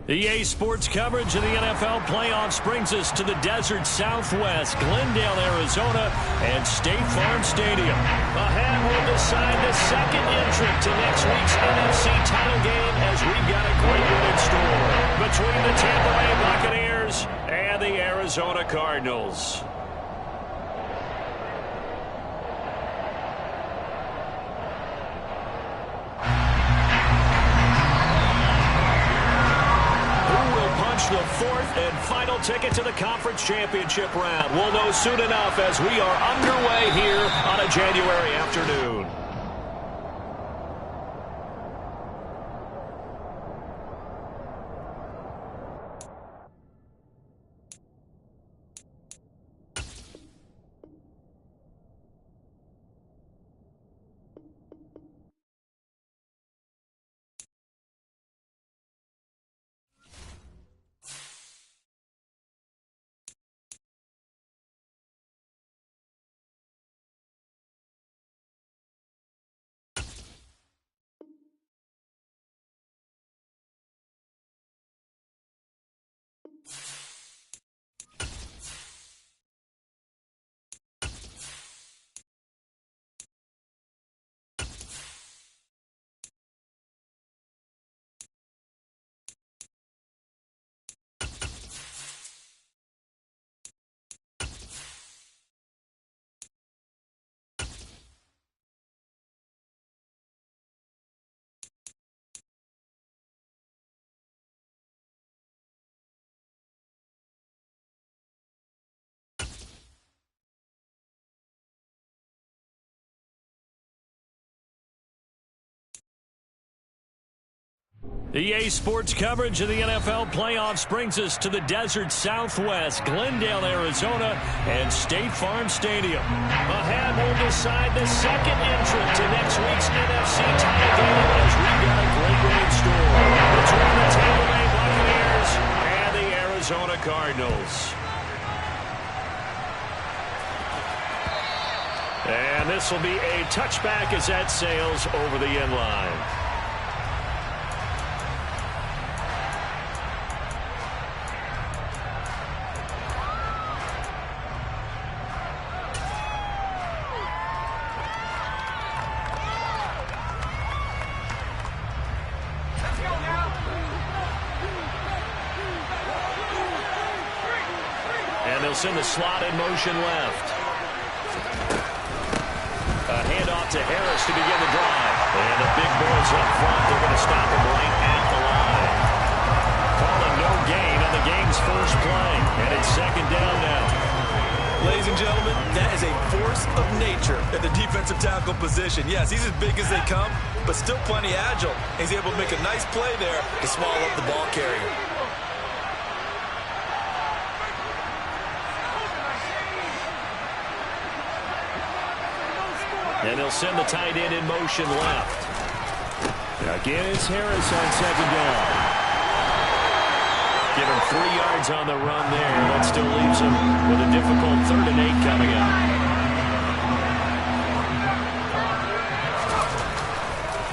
EA Sports coverage of the NFL playoffs brings us to the desert Southwest, Glendale, Arizona, and State Farm Stadium. A hand will decide the second entrant to next week's NFC title game as we've got a great one in store between the Tampa Bay Buccaneers and the Arizona Cardinals. The fourth and final ticket to the conference championship round. We'll know soon enough as we are underway here on a January afternoon. EA Sports coverage of the NFL playoffs brings us to the desert Southwest, Glendale, Arizona, and State Farm Stadium. A hand will decide the second entrant to next week's NFC title game as we've got a great one in store between the Tampa Bay Buccaneers and the Arizona Cardinals. And this will be a touchback as that sails over the end line. In the slot in motion left. A handoff to Harris to begin the drive. And the big boys up front, they're going to stop him right at the line. Calling no gain on the game's first play. And it's second down now. Ladies and gentlemen, that is a force of nature at the defensive tackle position. Yes, he's as big as they come, but still plenty agile. He's able to make a nice play there to swallow up the ball carrier. And they'll send the tight end in motion left. Again, it's Harris on second down. Give him 3 yards on the run there. That still leaves him with a difficult 3rd and 8 coming up.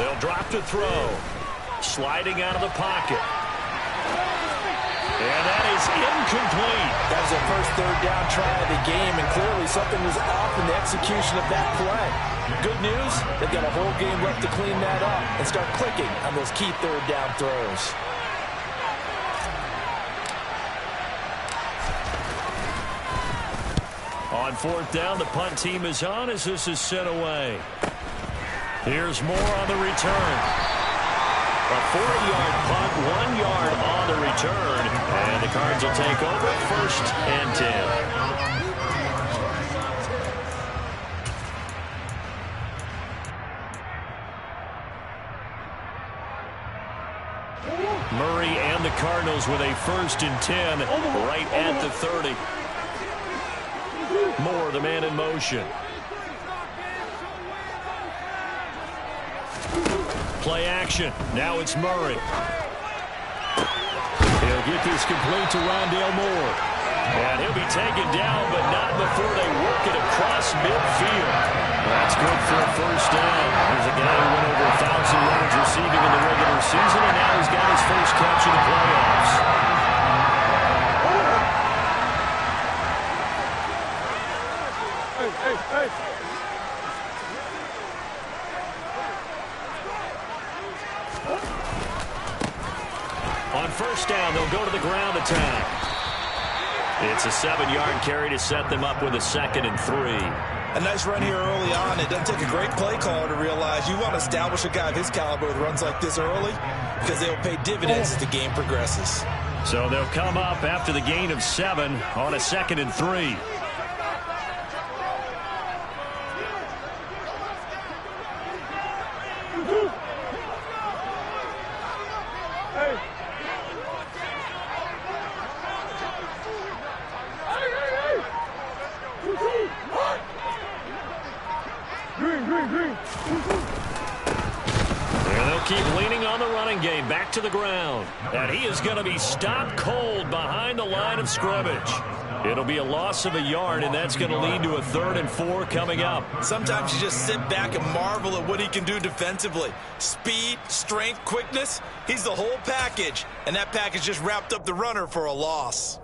They'll drop to throw. Sliding out of the pocket. And that is incomplete. That was their first 3rd down try of the game, and clearly something was off in the execution of that play. Good news, they've got a whole game left to clean that up and start clicking on those key 3rd down throws. On 4th down, the punt team is on as this is sent away. Here's Moore on the return. A 40-yard punt, 1 yard on the return, and the Cards will take over 1st and 10. Murray and the Cardinals with a 1st and 10 right at the 30. Moore, the man in motion. Play action. Now it's Murray. He'll get this complete to Rondale Moore. And he'll be taken down, but not before they work it across midfield. That's good for a 1st down. There's a guy who went over 1,000 yards receiving in the regular season, and now he's got his first catch in the playoffs. On first down, they'll go to the ground attack. It's a 7-yard carry to set them up with a 2nd and 3. A nice run here early on. It doesn't take a great play caller to realize you want to establish a guy of his caliber with runs like this early because they'll pay dividends as the game progresses. So they'll come up after the gain of 7 on a 2nd and 3. Keep leaning on the running game. Back to the ground. And he is going to be stopped cold behind the line of scrimmage. It'll be a loss of a yard, and that's going to lead to a 3rd and 4 coming up. Sometimes you just sit back and marvel at what he can do defensively. Speed, strength, quickness. He's the whole package. And that package just wrapped up the runner for a loss.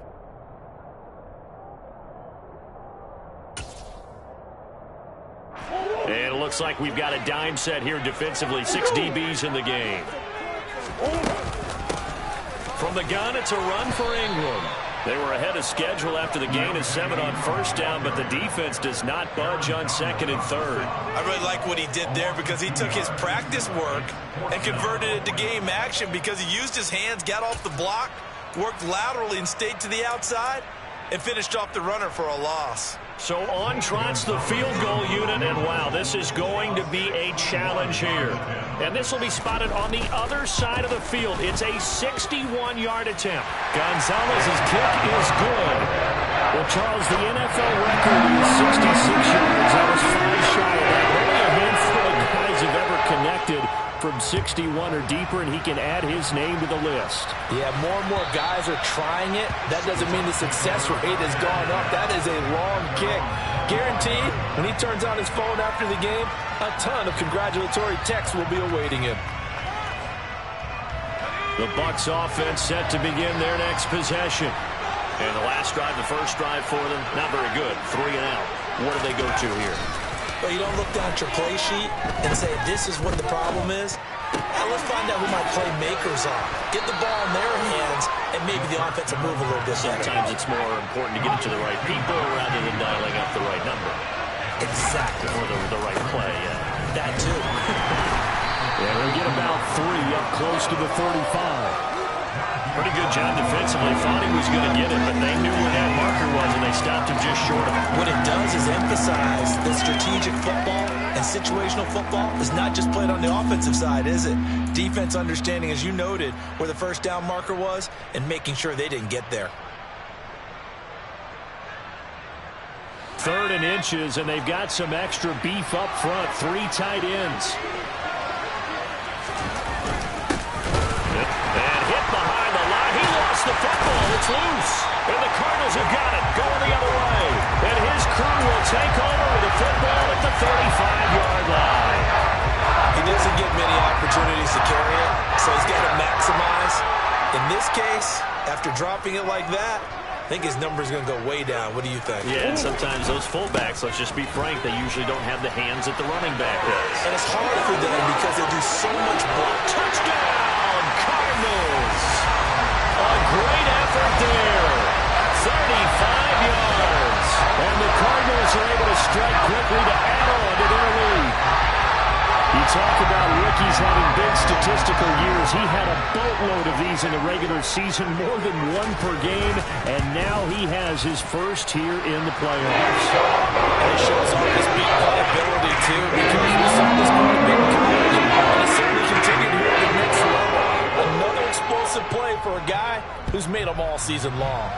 And it looks like we've got a dime set here defensively. 6 DBs in the game. From the gun, it's a run for Ingram. They were ahead of schedule after the gain of 7 on first down, but the defense does not budge on 2nd and 3rd. I really like what he did there because he took his practice work and converted it to game action because he used his hands, got off the block, worked laterally and stayed to the outside, and finished off the runner for a loss. So on trots the field goal unit, and wow, this is going to be a challenge here. And this will be spotted on the other side of the field. It's a 61-yard attempt. Gonzalez's kick is good. Well, Charles, the NFL record is 66 yards. That was 5 shy of that. Only a handful of guys have ever connected from 61 or deeper, and he can add his name to the list. Yeah, more and more guys are trying it. That doesn't mean the success rate has gone up. That is a long kick. Guaranteed, when he turns on his phone after the game, a ton of congratulatory texts will be awaiting him. The Bucs offense set to begin their next possession. And the last drive, the first drive for them, not very good. 3 and out. What do they go to here? Well, you don't look down at your play sheet and say, this is what the problem is. Now let's find out who my playmakers are. Get the ball in their hands, and maybe the offense will move a little bit better. Sometimes it's more important to get it to the right people rather than dialing up the right number. Exactly. Or the right play, yeah. That too. Yeah, they'll get about 3 up close to the 35. Pretty good job defensively. Thought he was going to get it, but they knew where that marker was, and they stopped him just short of it. What it does is emphasize that strategic football and situational football is not just played on the offensive side, is it? Defense understanding, as you noted, where the first down marker was and making sure they didn't get there. 3rd and inches, and they've got some extra beef up front. 3 tight ends. And hit behind the line. He lost the football. It's loose. And the Cardinals have got it. Going the other way. And his crew will take over with the football at the 35-yard line. He doesn't get many opportunities to carry it, so he's got to maximize. In this case, after dropping it like that, I think his number is going to go way down. What do you think? Yeah, and sometimes those fullbacks, let's just be frank, they usually don't have the hands that the running back does. And it's hard for them because they do so much block. Touchdown, Cardinals! A great effort there. 35 yards. And the Cardinals are able to strike quickly to add on to their lead. You talk about rookies having big statistical years. He had a boatload of these in the regular season, more than 1 per game, and now he has his first here in the playoffs. And it shows off his big playability, too, because we saw this quite a bit in college, and it's certainly continued here at the next level. Another explosive play for a guy who's made them all season long.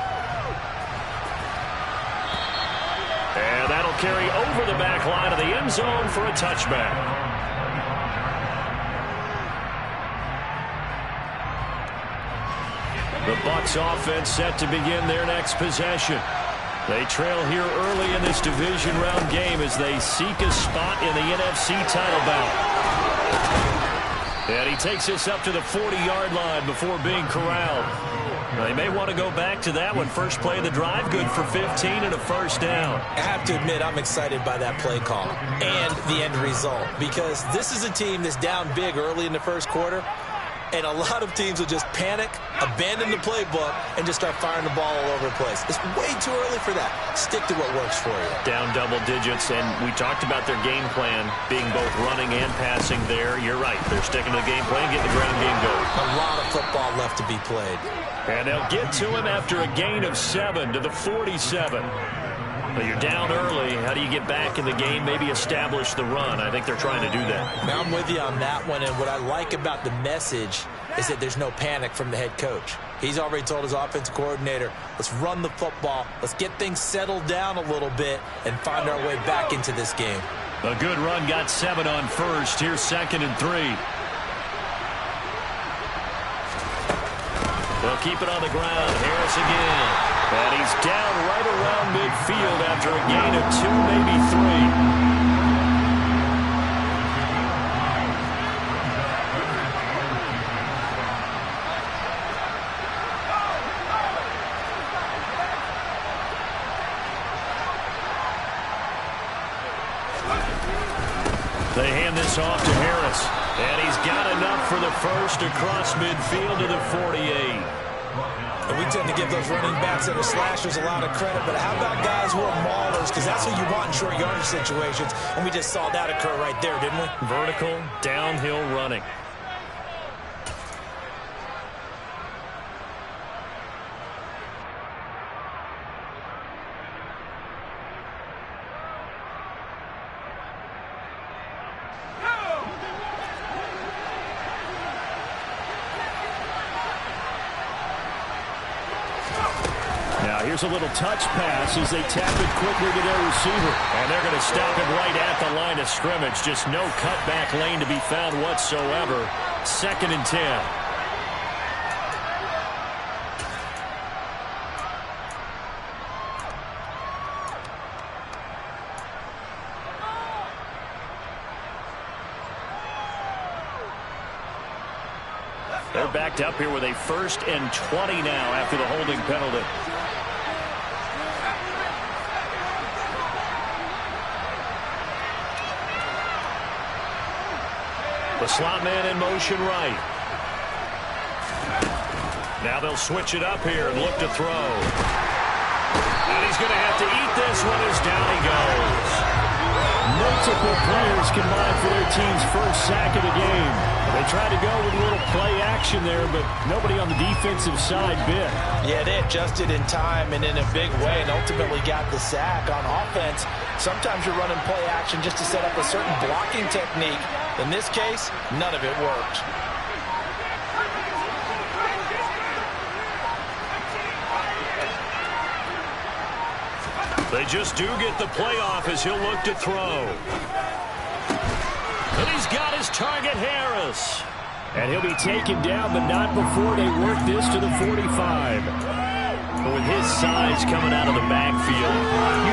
And that'll carry over the back line of the end zone for a touchback. The Bucs offense set to begin their next possession. They trail here early in this division round game as they seek a spot in the NFC title bout. And he takes this up to the 40-yard line before being corralled. They may want to go back to that one. First play of the drive, good for 15 and a first down. I have to admit, I'm excited by that play call and the end result, because this is a team that's down big early in the first quarter, and a lot of teams will just panic, abandon the playbook, and just start firing the ball all over the place. It's way too early for that. Stick to what works for you. Down double digits, and we talked about their game plan being both running and passing there. You're right. They're sticking to the game plan, getting the ground game going. A lot of football left to be played. And they'll get to him after a gain of 7 to the 47. But you're down early. How do you get back in the game? Maybe establish the run. I think they're trying to do that. Now I'm with you on that one, and what I like about the message is that there's no panic from the head coach. He's already told his offensive coordinator, let's run the football, let's get things settled down a little bit and find our way back into this game. A good run, got 7 on first. Here's 2nd and 3. They'll keep it on the ground. Harris again. And he's down right around midfield after a gain of 2, maybe 3. They hand this off to Harris. And he's got enough for the first across midfield to the 48. And we tend to give those running backs and the slashers a lot of credit, but how about guys who are maulers? Because that's who you want in short yardage situations, and we just saw that occur right there, didn't we? Vertical, downhill running. Here's a little touch pass as they tap it quickly to their receiver. And they're going to stop it right at the line of scrimmage. Just no cutback lane to be found whatsoever. 2nd and 10. They're backed up here with a 1st and 20 now after the holding penalty. The slot man in motion right. Now they'll switch it up here and look to throw. And he's going to have to eat this one as down he goes. Multiple players combined for their team's first sack of the game. They tried to go with a little play action there, but nobody on the defensive side bit. Yeah, they adjusted in time and in a big way and ultimately got the sack. On offense, sometimes you're running play action just to set up a certain blocking technique. In this case, none of it worked. They just do get the playoff as he'll look to throw. And he's got his target, Harris. And he'll be taken down, but not before they work this to the 45. But with his size coming out of the backfield,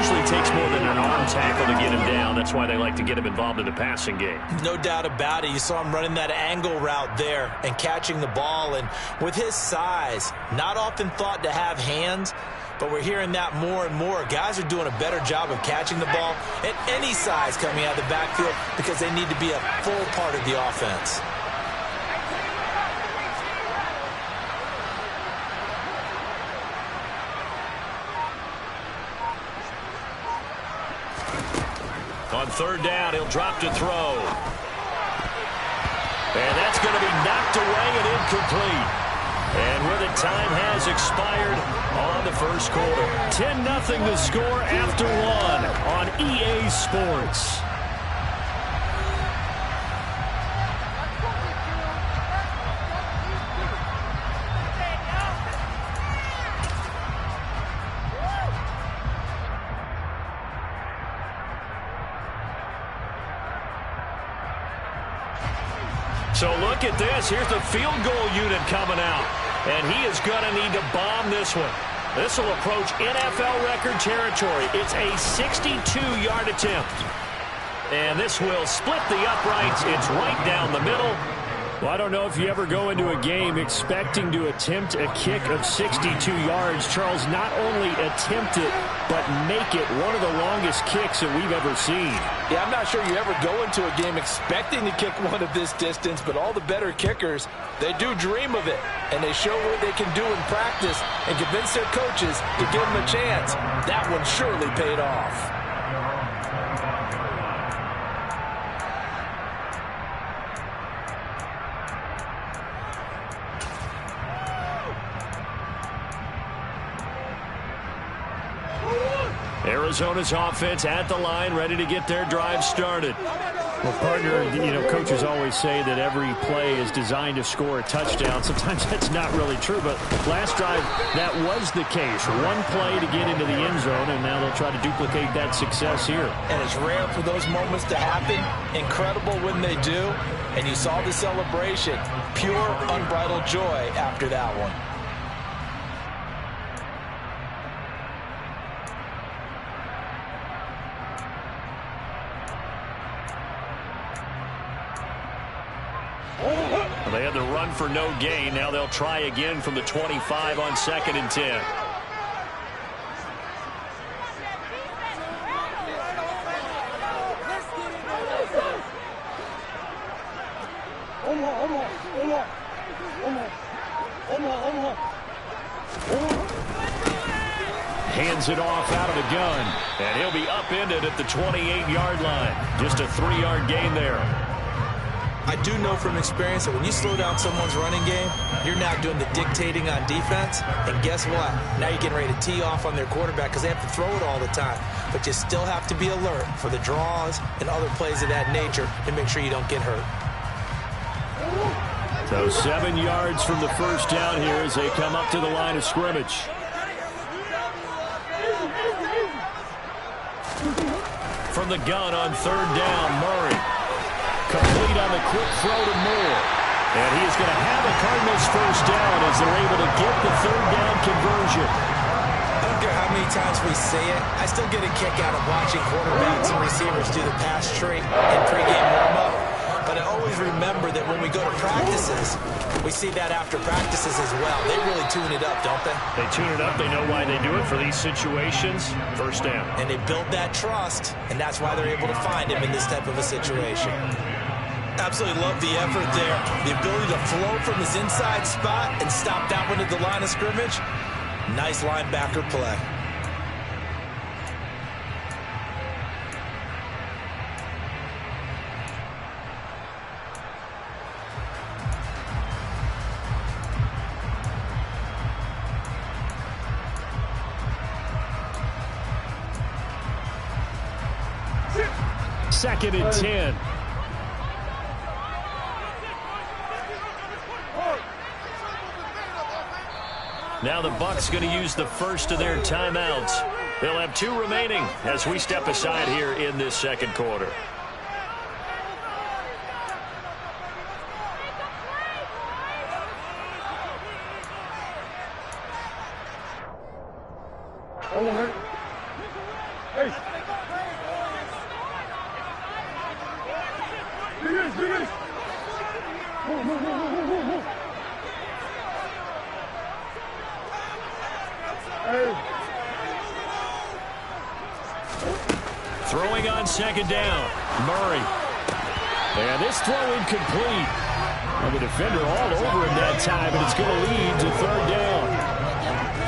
usually takes more than an arm tackle to get him down. That's why they like to get him involved in the passing game. No doubt about it. You saw him running that angle route there and catching the ball. And with his size, not often thought to have hands, but we're hearing that more and more. Guys are doing a better job of catching the ball at any size coming out of the backfield because they need to be a full part of the offense. On 3rd down, he'll drop to throw. And that's going to be knocked away and incomplete. And where the time has expired on the first quarter. 10-0 the score after 1 on EA Sports. So look at this. Here's the field goal unit coming out. And he is going to need to bomb this one. This will approach NFL record territory. It's a 62-yard attempt. And this will split the uprights. It's right down the middle. Well, I don't know if you ever go into a game expecting to attempt a kick of 62 yards. Charles, not only attempt it, but make it one of the longest kicks that we've ever seen. Yeah, I'm not sure you ever go into a game expecting to kick one of this distance, but all the better kickers, they do dream of it, and they show what they can do in practice and convince their coaches to give them a chance. That one surely paid off. Arizona's offense at the line, ready to get their drive started. Well, partner, coaches always say that every play is designed to score a touchdown. Sometimes that's not really true, but last drive, that was the case. One play to get into the end zone, and now they'll try to duplicate that success here. And it's rare for those moments to happen. Incredible when they do. And you saw the celebration. Pure, unbridled joy after that one. They had the run for no gain. Now they'll try again from the 25 on 2nd and 10. Hands it off out of the gun. And he'll be upended at the 28-yard line. Just a 3-yard gain there. I do know from experience that when you slow down someone's running game, you're now doing the dictating on defense. And guess what? Now you're getting ready to tee off on their quarterback because they have to throw it all the time. But you still have to be alert for the draws and other plays of that nature to make sure you don't get hurt. So 7 yards from the first down here as they come up to the line of scrimmage. From the gun on 3rd down, Murray. Complete on the quick throw to Moore. And he is going to have a Cardinals first down as they're able to get the 3rd down conversion. I don't care how many times we say it, I still get a kick out of watching quarterbacks and receivers do the pass tree in pregame warm-up. But I always remember that when we go to practices, we see that after practices as well. They really tune it up, don't they? They tune it up. They know why they do it for these situations. First down. And they build that trust, and that's why they're able to find him in this type of a situation. Absolutely love the effort there. The ability to flow from his inside spot and stop that one at the line of scrimmage. Nice linebacker play. Second and 10. Now the Bucs going to use the first of their timeouts. They'll have 2 remaining as we step aside here in this second quarter. Throwing on 2nd down, Murray. And this throw incomplete. And the defender all over him that time, and it's going to lead to 3rd down.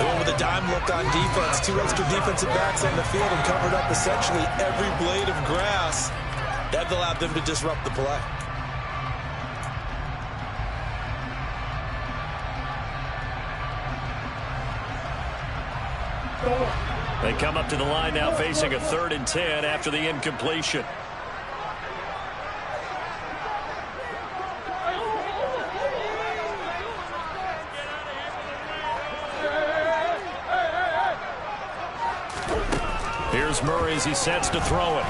Going with a dime look on defense. 2 extra defensive backs on the field and covered up essentially every blade of grass. That allowed them to disrupt the play. They come up to the line now facing a 3rd and 10 after the incompletion. Here's Murray as he sets to throw it.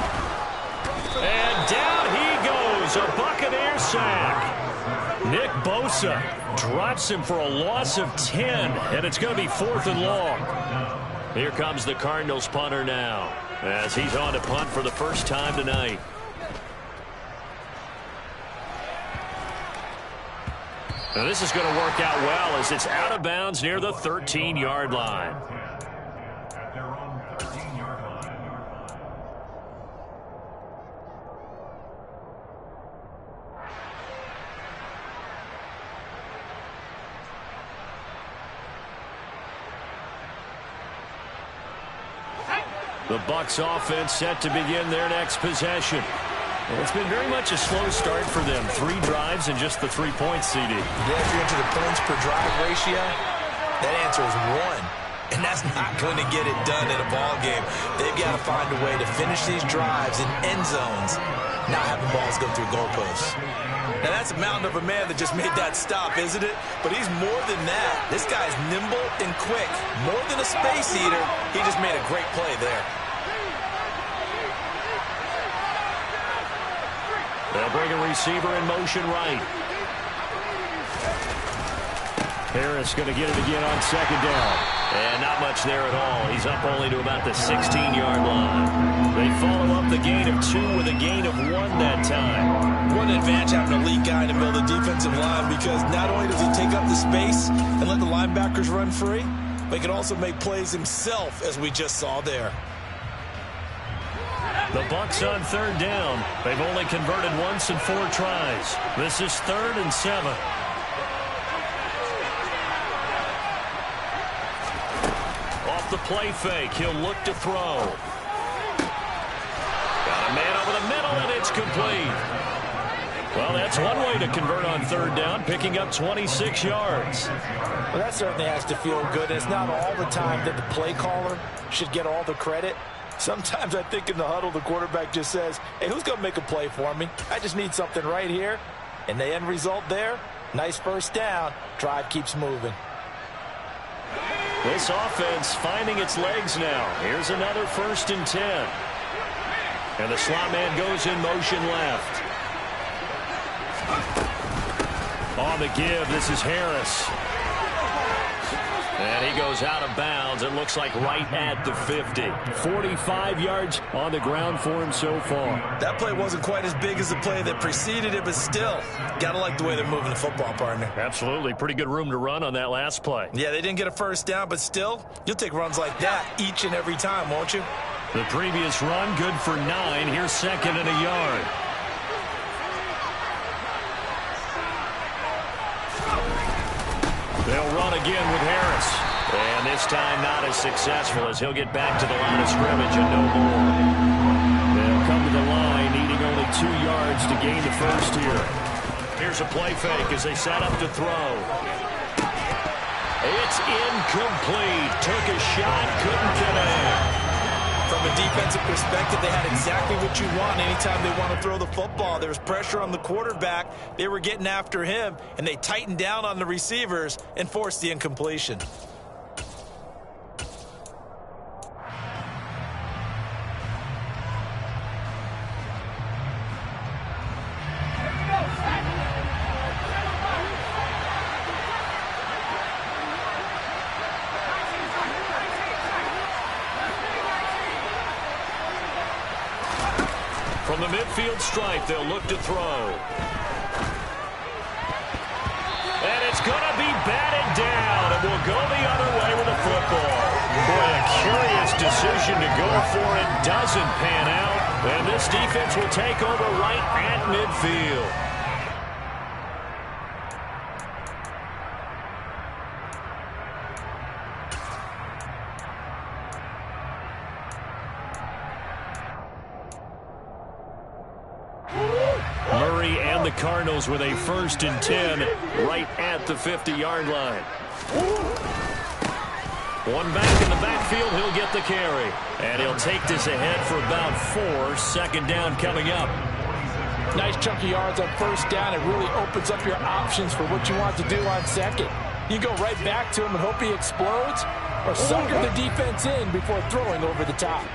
And down he goes, a Buccaneer sack. Nick Bosa drops him for a loss of 10, and it's going to be 4th and long. Here comes the Cardinals punter now as he's on to punt for the first time tonight. Now this is going to work out well as it's out of bounds near the 13-yard line. The Bucs offense set to begin their next possession. Well, it's been very much a slow start for them. 3 drives and just the 3 points, CD. Yeah, if you're into the points per drive ratio, that answer is 1. And that's not going to get it done in a ball game. They've got to find a way to finish these drives in end zones, not having balls go through goalposts. Now, that's a mountain of a man that just made that stop, isn't it? But he's more than that. This guy's nimble and quick. More than a space eater, he just made a great play there. They'll bring a receiver in motion right. Harris going to get it again on second down. And not much there at all. He's up only to about the 16-yard line. They follow up the gain of 2 with a gain of 1 that time. What an advantage having a lead guy in the middle of the defensive line, because not only does he take up the space and let the linebackers run free, but he can also make plays himself, as we just saw there. The Bucs on third down. They've only converted once in 4 tries. This is 3rd and 7. Off the play fake, he'll look to throw. Got a man over the middle, and it's complete. Well, that's one way to convert on third down, picking up 26 yards. Well, that certainly has to feel good. It's not all the time that the play caller should get all the credit. Sometimes I think in the huddle, the quarterback just says, hey, who's going to make a play for me? I just need something right here. And the end result there, nice first down. Drive keeps moving. This offense finding its legs now. Here's another 1st and 10. And the slot man goes in motion left. On the give, this is Harris. And he goes out of bounds. It looks like right at the 50. 45 yards on the ground for him so far. That play wasn't quite as big as the play that preceded it, but still, gotta like the way they're moving the football, partner. Absolutely. Pretty good room to run on that last play. Yeah, they didn't get a first down, but still, you'll take runs like that each and every time, won't you? The previous run, good for 9. Here's 2nd and a yard. They'll run again with Harris. And this time not as successful, as he'll get back to the line of scrimmage and no more. They'll come to the line, needing only 2 yards to gain the first here. Here's a play fake as they set up to throw. It's incomplete. Took a shot, couldn't connect. From a defensive perspective, they had exactly what you want anytime they want to throw the football. There was pressure on the quarterback. They were getting after him, and they tightened down on the receivers and forced the incompletion. From the midfield stripe, they'll look to throw. And it's going to be batted down, and will go the other way with the football. Boy, a curious decision to go for it. Doesn't pan out, and this defense will take over right at midfield. Murray and the Cardinals with a 1st and 10 right at the 50-yard line. One back in the backfield, he'll get the carry. And he'll take this ahead for about 4. 2nd down coming up. Nice chunk of yards on first down. It really opens up your options for what you want to do on second. You go right back to him and hope he explodes, or sucker the defense in before throwing over the top.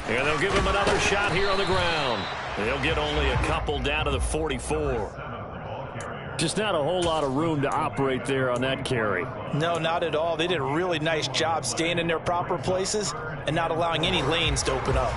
And they'll give him another shot here on the ground. They'll get only a couple down to the 44. Just not a whole lot of room to operate there on that carry. No, not at all. They did a really nice job staying in their proper places and not allowing any lanes to open up.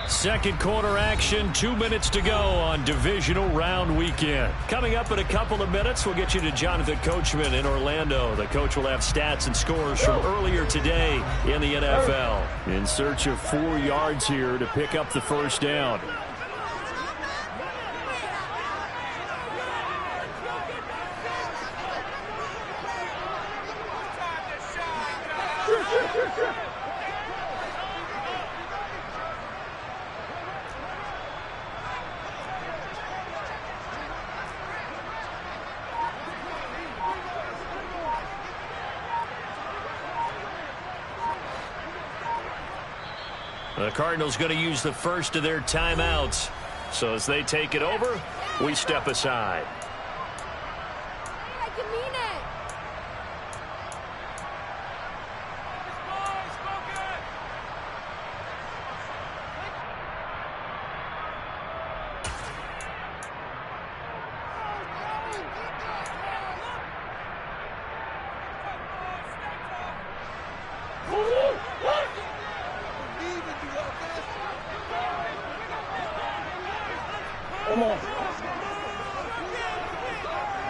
Second quarter action, 2 minutes to go on divisional round weekend. Coming up in a couple of minutes, we'll get you to Jonathan Coachman in Orlando. The coach will have stats and scores from earlier today in the NFL. In search of 4 yards here to pick up the first down. The Cardinals going to use the first of their timeouts. So as they take it over, we step aside. Come on.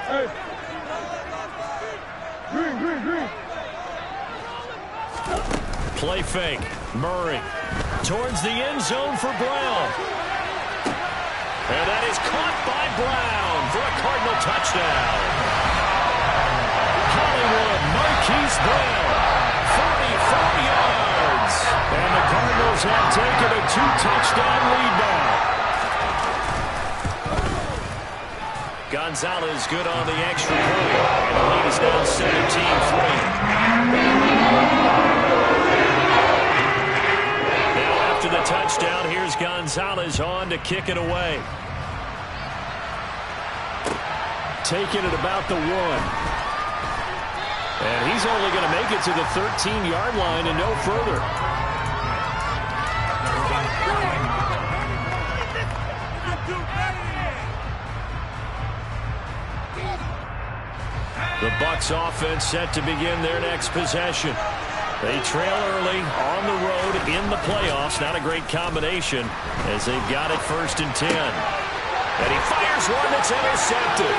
Hey. Green. Play fake. Murray towards the end zone for Brown. And that is caught by Brown for a Cardinal touchdown. Hollywood Marquise Brown, 44 yards. And the Cardinals have taken a 2-touchdown lead now. Gonzalez good on the extra point. And the lead is now 17-3. Now after the touchdown, here's Gonzalez on to kick it away. Taking it about the 1. And he's only going to make it to the 13-yard line and no further. The Bucs offense set to begin their next possession. They trail early on the road in the playoffs. Not a great combination as they've got it 1st and 10. And he fires one that's intercepted.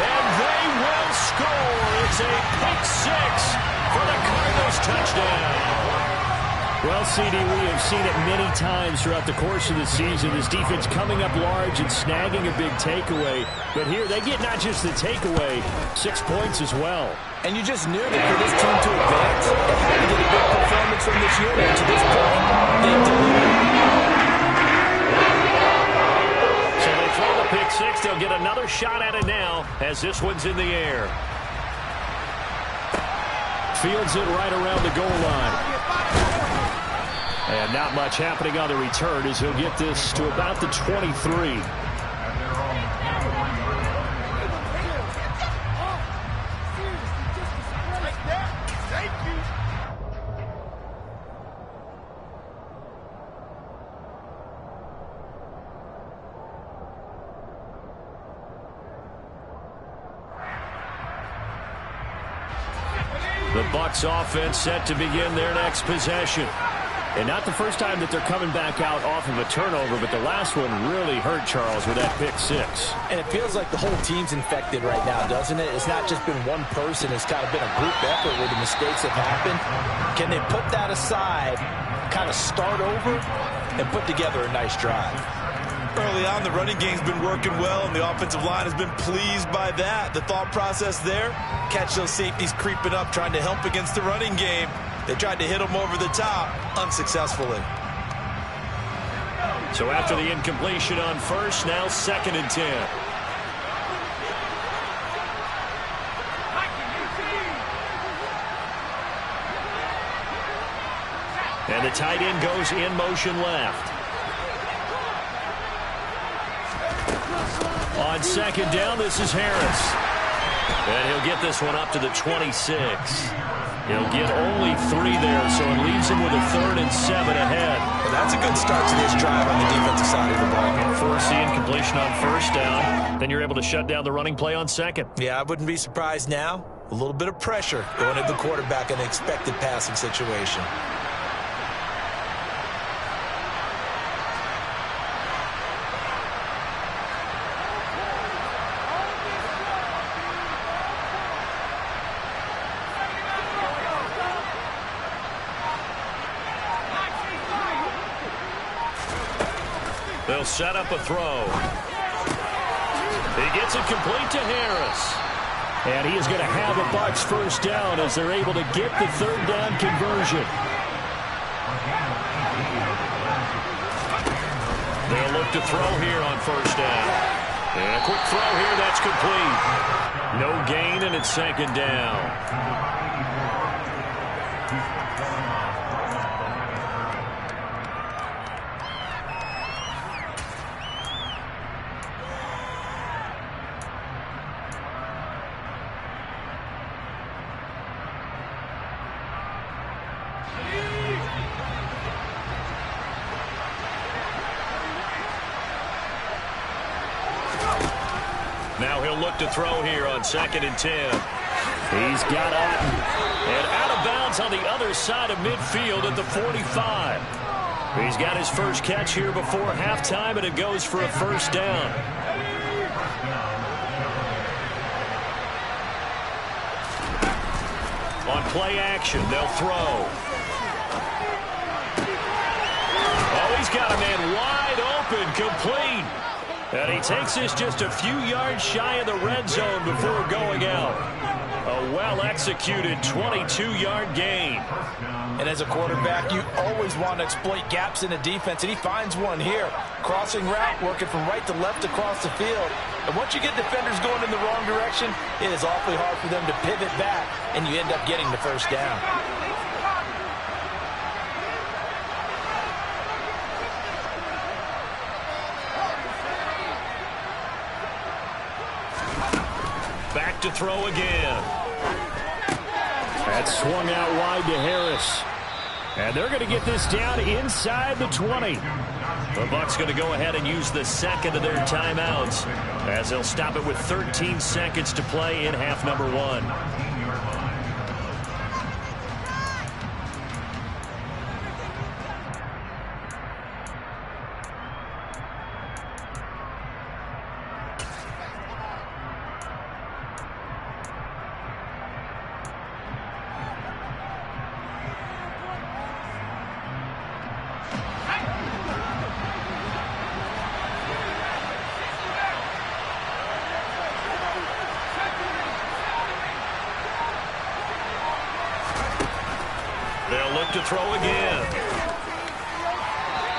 And they will score. It's a pick 6 for the Cardinals touchdown. Well, CD, we have seen it many times throughout the course of the season. This defense coming up large and snagging a big takeaway. But here they get not just the takeaway, 6 points as well. And you just knew that for this team to advance, they had to get a big performance from this unit. To this point, they delivered. So they throw the pick 6. They'll get another shot at it now as this one's in the air. Fields it right around the goal line. And not much happening on the return as he'll get this to about the 23. The Bucs offense set to begin their next possession. And not the first time that they're coming back out off of a turnover, but the last one really hurt, Charles, with that pick 6. And it feels like the whole team's infected right now, doesn't it? It's not just been one person. It's kind of been a group effort where the mistakes have happened. Can they put that aside, kind of start over, and put together a nice drive? Early on, the running game's been working well, and the offensive line has been pleased by that. The thought process there, catch those safeties creeping up, trying to help against the running game. They tried to hit him over the top, unsuccessfully. So after the incompletion on first, now 2nd and 10. And the tight end goes in motion left. On 2nd down, this is Harris. And he'll get this one up to the 26. He'll get only 3 there, so it leaves him with a 3rd and 7 ahead. Well, that's a good start to this drive on the defensive side of the ball. Force the incompletion on 1st down. Then you're able to shut down the running play on 2nd. Yeah, I wouldn't be surprised now. A little bit of pressure going at the quarterback in an expected passing situation. They'll set up a throw. He gets it complete to Harris. And he is going to have a Bucs 1st down as they're able to get the 3rd down conversion. They'll look to throw here on 1st down. And a quick throw here, that's complete. No gain, and it's 2nd down. Now he'll look to throw here on 2nd and 10. He's got Otten. And out of bounds on the other side of midfield at the 45. He's got his first catch here before halftime, and it goes for a 1st down. On play action, they'll throw. Oh, he's got a man wide open, complete. And he takes this just a few yards shy of the red zone before going out. A well-executed 22-yard gain. And as a quarterback, you always want to exploit gaps in the defense, and he finds one here. Crossing route, working from right to left across the field. And once you get defenders going in the wrong direction, it is awfully hard for them to pivot back, and you end up getting the 1st down. Back to throw again. That swung out wide to Harris. And they're going to get this down inside the 20. The Bucs going to go ahead and use the 2nd of their timeouts as they'll stop it with 13 seconds to play in half number 1. They'll look to throw again.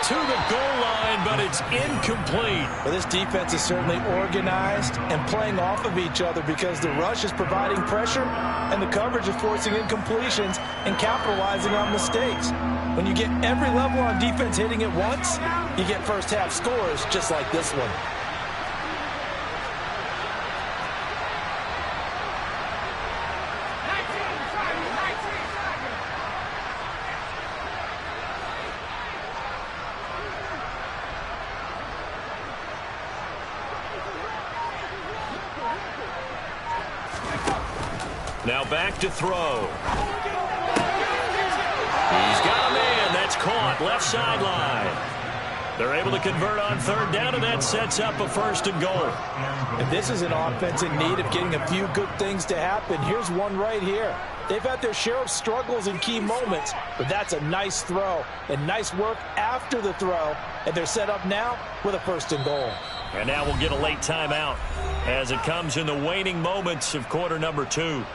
To the goal line, but it's incomplete. Well, this defense is certainly organized and playing off of each other because the rush is providing pressure and the coverage is forcing incompletions and capitalizing on mistakes. When you get every level on defense hitting at once, you get first half scores just like this one. Now back to throw. He's got a man. That's caught. Left sideline. They're able to convert on 3rd down, and that sets up a 1st and goal. And this is an offense in need of getting a few good things to happen. Here's one right here. They've had their share of struggles in key moments, but that's a nice throw and nice work after the throw. And they're set up now with a 1st and goal. And now we'll get a late timeout as it comes in the waning moments of quarter number 2.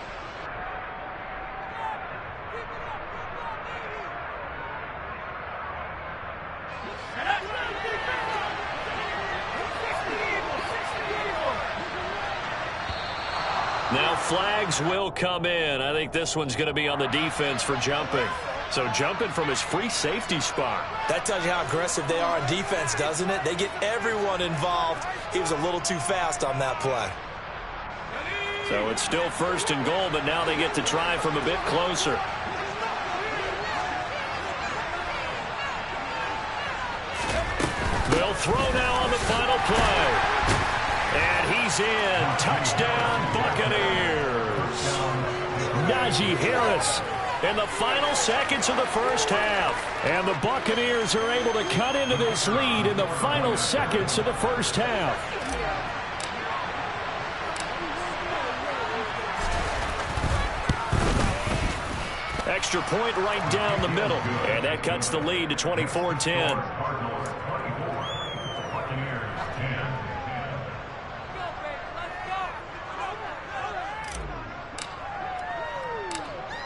Now flags will come in. I think this one's going to be on the defense for jumping. So jumping from his free safety spot. That tells you how aggressive they are on defense, doesn't it? They get everyone involved. He was a little too fast on that play. So it's still 1st and goal, but now they get to try from a bit closer. They'll throw now on the final play. And he's in. Touchdown, Buccaneers. Najee Harris in the final seconds of the first half. And the Buccaneers are able to cut into this lead in the final seconds of the first half. Extra point right down the middle. And that cuts the lead to 24-10.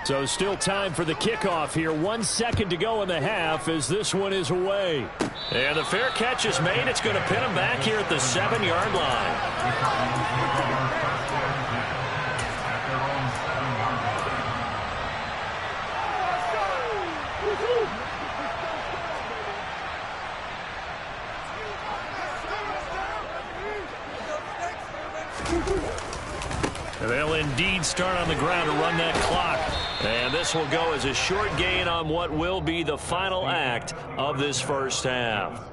So still time for the kickoff here. 1 second to go in the half as this one is away. And the fair catch is made. It's going to pin him back here at the 7-yard line. They'll indeed start on the ground to run that clock. And this will go as a short gain on what will be the final act of this first half.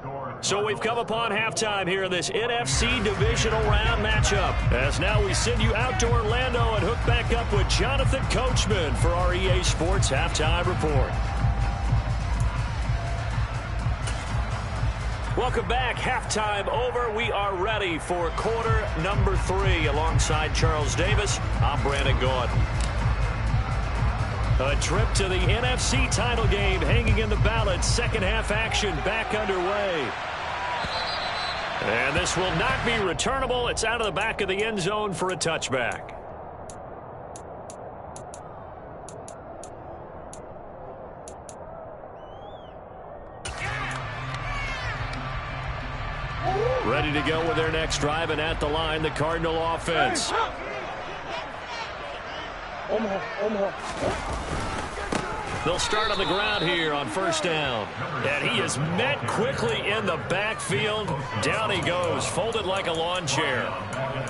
So we've come upon halftime here in this NFC Divisional Round matchup. As now we send you out to Orlando and hook back up with Jonathan Coachman for our EA Sports Halftime Report. Welcome back. Halftime over. We are ready for quarter number 3. Alongside Charles Davis, I'm Brandon Gordon. A trip to the NFC title game hanging in the balance. Second half action back underway. And this will not be returnable. It's out of the back of the end zone for a touchback. Ready to go with their next drive, and at the line, the Cardinal offense. They'll start on the ground here on first down. And he is met quickly in the backfield. Down he goes, folded like a lawn chair.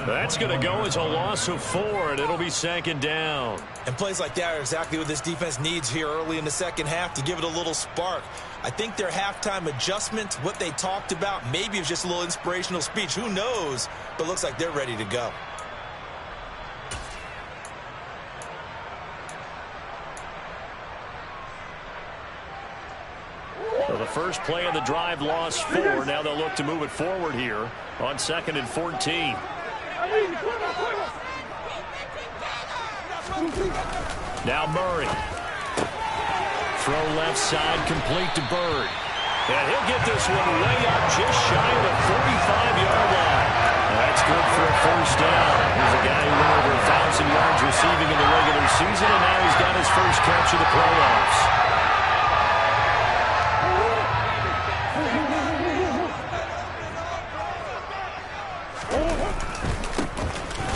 That's going to go as a loss of 4, and it'll be 2nd down. And plays like that are exactly what this defense needs here early in the second half to give it a little spark. I think their halftime adjustment, what they talked about, maybe it was just a little inspirational speech. Who knows? But looks like they're ready to go. So the first play of the drive lost 4. Now they'll look to move it forward here on 2nd and 14. Now Murray. Throw left side, complete to Bird. And he'll get this one way up just shy of the 45-yard line. That's good for a first down. He's a guy who went over 1,000 yards receiving in the regular season, and now he's got his first catch of the playoffs.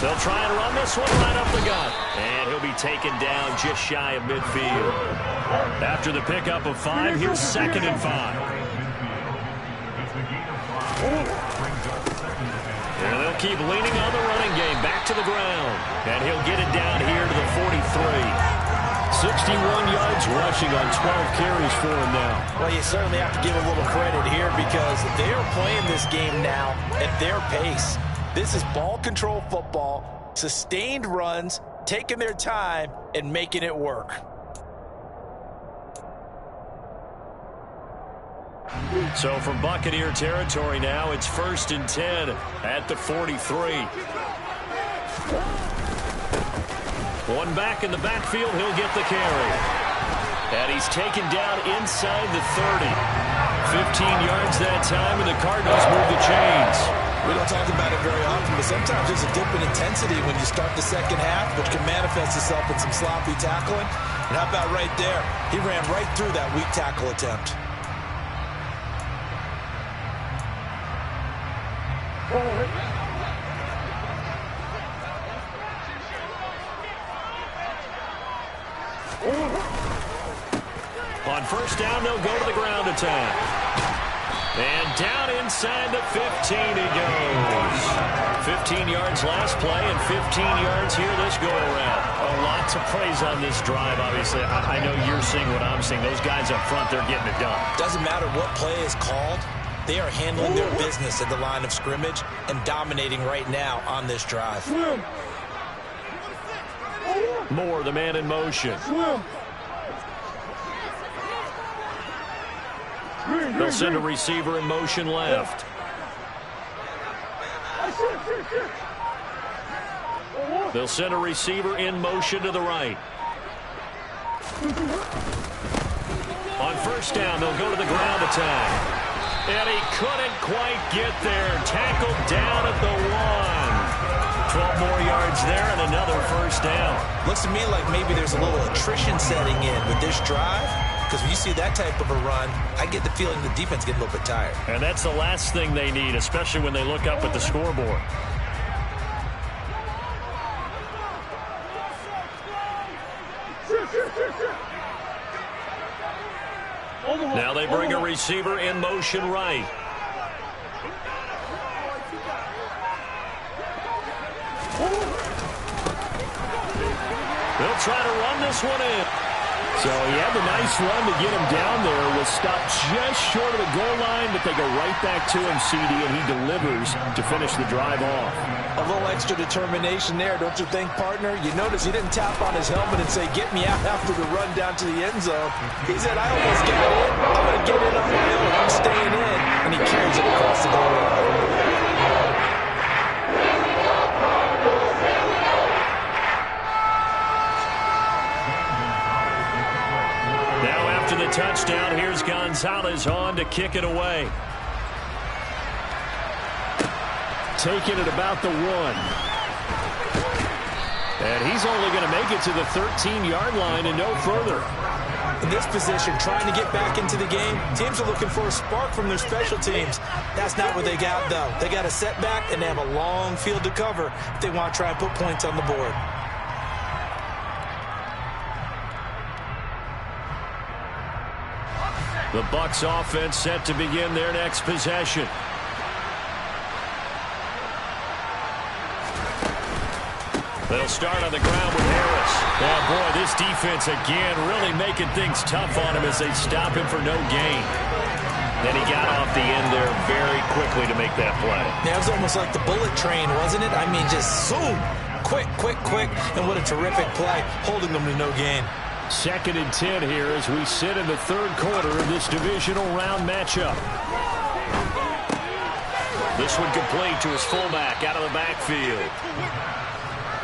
They'll try and run this one right up the gut. And he'll be taken down just shy of midfield. After the pickup of 5, here's 2nd and 5. And they'll keep leaning on the running game. Back to the ground. And he'll get it down here to the 43. 61 yards rushing on 12 carries for him now. Well, you certainly have to give a little credit here because they are playing this game now at their pace. This is ball control football, sustained runs, taking their time, and making it work. So from Buccaneer territory now, it's 1st and 10 at the 43. One back in the backfield, he'll get the carry. And he's taken down inside the 30. 15 yards that time, and the Cardinals move the chains. We don't talk about it very often, but sometimes there's a dip in intensity when you start the second half, which can manifest itself in some sloppy tackling. And how about right there? He ran right through that weak tackle attempt. On first down, they'll go to the ground attack. And down inside the 15 he goes. 15 yards last play and 15 yards here this go-around. Oh, lots of praise on this drive, obviously. I know you're seeing what I'm seeing. Those guys up front, they're getting it done. Doesn't matter what play is called. They are handling their business at the line of scrimmage and dominating right now on this drive. Moore, the man in motion. They'll send a receiver in motion left. They'll send a receiver in motion to the right. On first down, they'll go to the ground attack. And he couldn't quite get there. Tackled down at the 1. 12 more yards there and another first down. Looks to me like maybe there's a little attrition setting in with this drive. Because when you see that type of a run, I get the feeling the defense getting a little bit tired. And that's the last thing they need, especially when they look up at the scoreboard. Now they bring a receiver in motion right. They'll try to run this one in. So he had the nice run to get him down there. Was stopped just short of the goal line, but they go right back to him, CD, and he delivers to finish the drive off. A little extra determination there, don't you think, partner? You notice he didn't tap on his helmet and say, get me out after the run down to the end zone. He said, I almost got in. I'm going to get in on my own. I'm staying in. And he carries it across the goal line. Touchdown. Here's Gonzalez on to kick it away. Taking it about the 1. And he's only going to make it to the 13-yard line and no further. In this position, trying to get back into the game, teams are looking for a spark from their special teams. That's not what they got, though. They got a setback, and they have a long field to cover if they want to try and put points on the board. The Bucs offense set to begin their next possession. They'll start on the ground with Harris. Oh, boy, this defense again really making things tough on him as they stop him for no gain. Then he got off the end there very quickly to make that play. Yeah, it was almost like the bullet train, wasn't it? I mean, just zoom. Quick, quick, quick. And what a terrific play, holding them to no gain. 2nd and 10 here as we sit in the 3rd quarter of this divisional round matchup. This one complete to his fullback out of the backfield.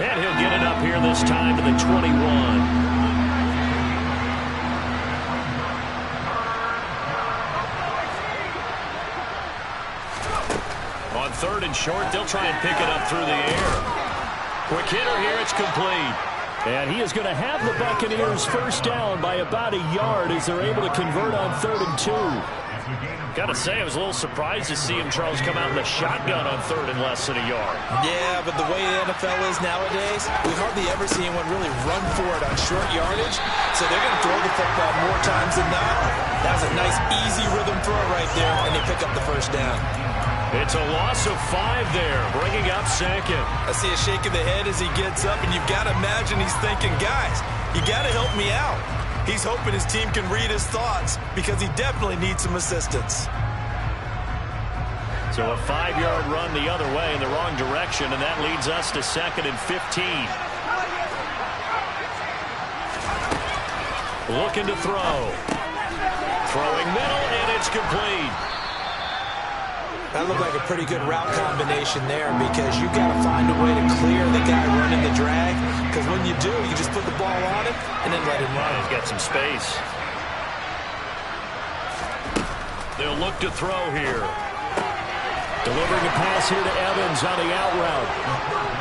And he'll get it up here this time to the 21. On 3rd and short, they'll try and pick it up through the air. Quick hitter here, it's complete. And he is going to have the Buccaneers first down by about a yard as they're able to convert on 3rd and 2. Got to say, I was a little surprised to see him, Charles, come out in the shotgun on 3rd and less than a yard. Yeah, but the way the NFL is nowadays, we hardly ever see anyone really run for it on short yardage. So they're going to throw the football more times than not. That was a nice, easy rhythm throw right there, and they pick up the first down. It's a loss of 5 there, bringing up 2nd. I see a shake of the head as he gets up, and you've got to imagine he's thinking, guys, you got to help me out. He's hoping his team can read his thoughts because he definitely needs some assistance. So a 5-yard run the other way in the wrong direction, and that leads us to 2nd and 15. Looking to throw. Throwing middle, and it's complete. That looked like a pretty good route combination there because you got to find a way to clear the guy running the drag. Because when you do, you just put the ball on him and then let him run. He's got some space. They'll look to throw here. Delivering a pass here to Evans on the out route.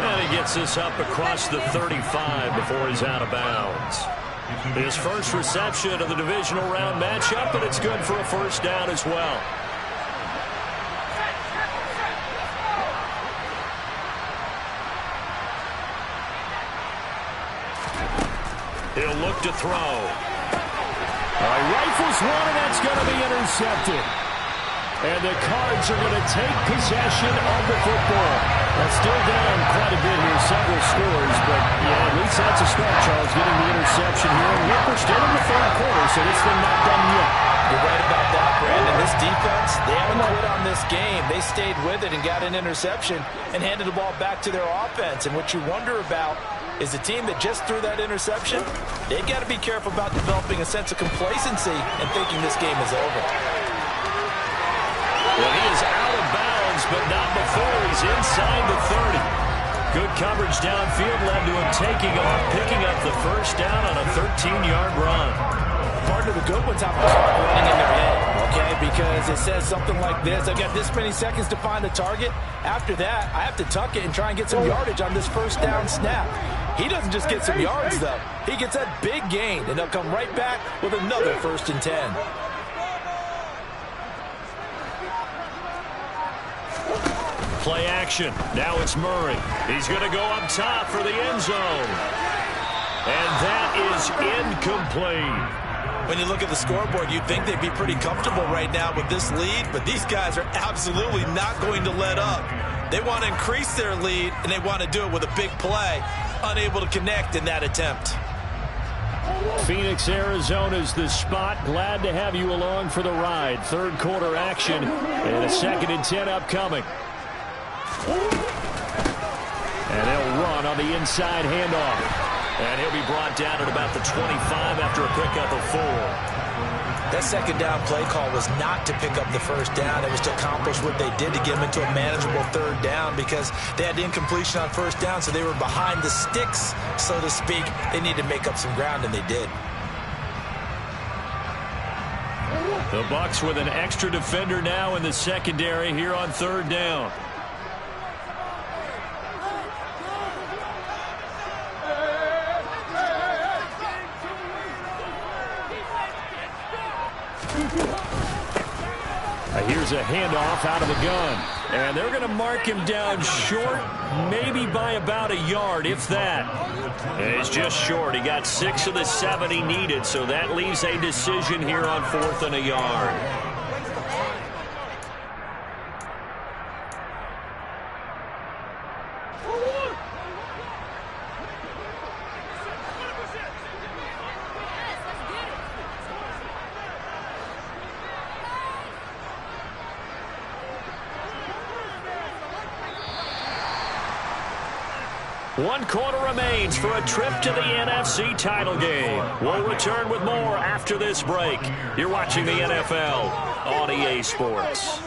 And he gets this up across the 35 before he's out of bounds. His first reception of the divisional round matchup, and it's good for a first down as well. He'll look to throw. Rifles one, and that's going to be intercepted. And the Cards are going to take possession of the football. That's still down quite a bit here, several scores, but yeah, at least that's a start, Charles, getting the interception here. And we're still in the third quarter, so this thing not done yet. You're right about that, Brandon. This defense, they haven't quit on this game. They stayed with it and got an interception and handed the ball back to their offense. And what you wonder about is the team that just threw that interception, they've got to be careful about developing a sense of complacency and thinking this game is over. Well, he is out of bounds, but not before he's inside the 30. Good coverage downfield led to him taking off, picking up the first down on a 13-yard run. Part of the good ones have a clock running in their head, okay? Because it says something like this. I've got this many seconds to find the target. After that, I have to tuck it and try and get some yardage on this first down snap. He doesn't just get some yards, though. He gets that big gain, and they'll come right back with another 1st and 10. Play action. Now it's Murray. He's going to go up top for the end zone. And that is incomplete. When you look at the scoreboard, you'd think they'd be pretty comfortable right now with this lead, but these guys are absolutely not going to let up. They want to increase their lead, and they want to do it with a big play. Unable to connect in that attempt. Phoenix, Arizona's the spot. Glad to have you along for the ride. Third quarter action and a 2nd and 10 upcoming. And they'll run on the inside handoff. And he'll be brought down at about the 25 after a pickup of 4. That second down play call was not to pick up the first down. It was to accomplish what they did to get them into a manageable third down because they had the incompletion on first down, so they were behind the sticks, so to speak. They needed to make up some ground, and they did. The Bucs with an extra defender now in the secondary here on third down. Here's a handoff out of the gun. And they're going to mark him down short, maybe by about a yard, if that. And it's just short. He got 6 of the 7 he needed, so that leaves a decision here on 4th and a yard. One quarter remains for a trip to the NFC title game. We'll return with more after this break. You're watching the NFL on EA Sports.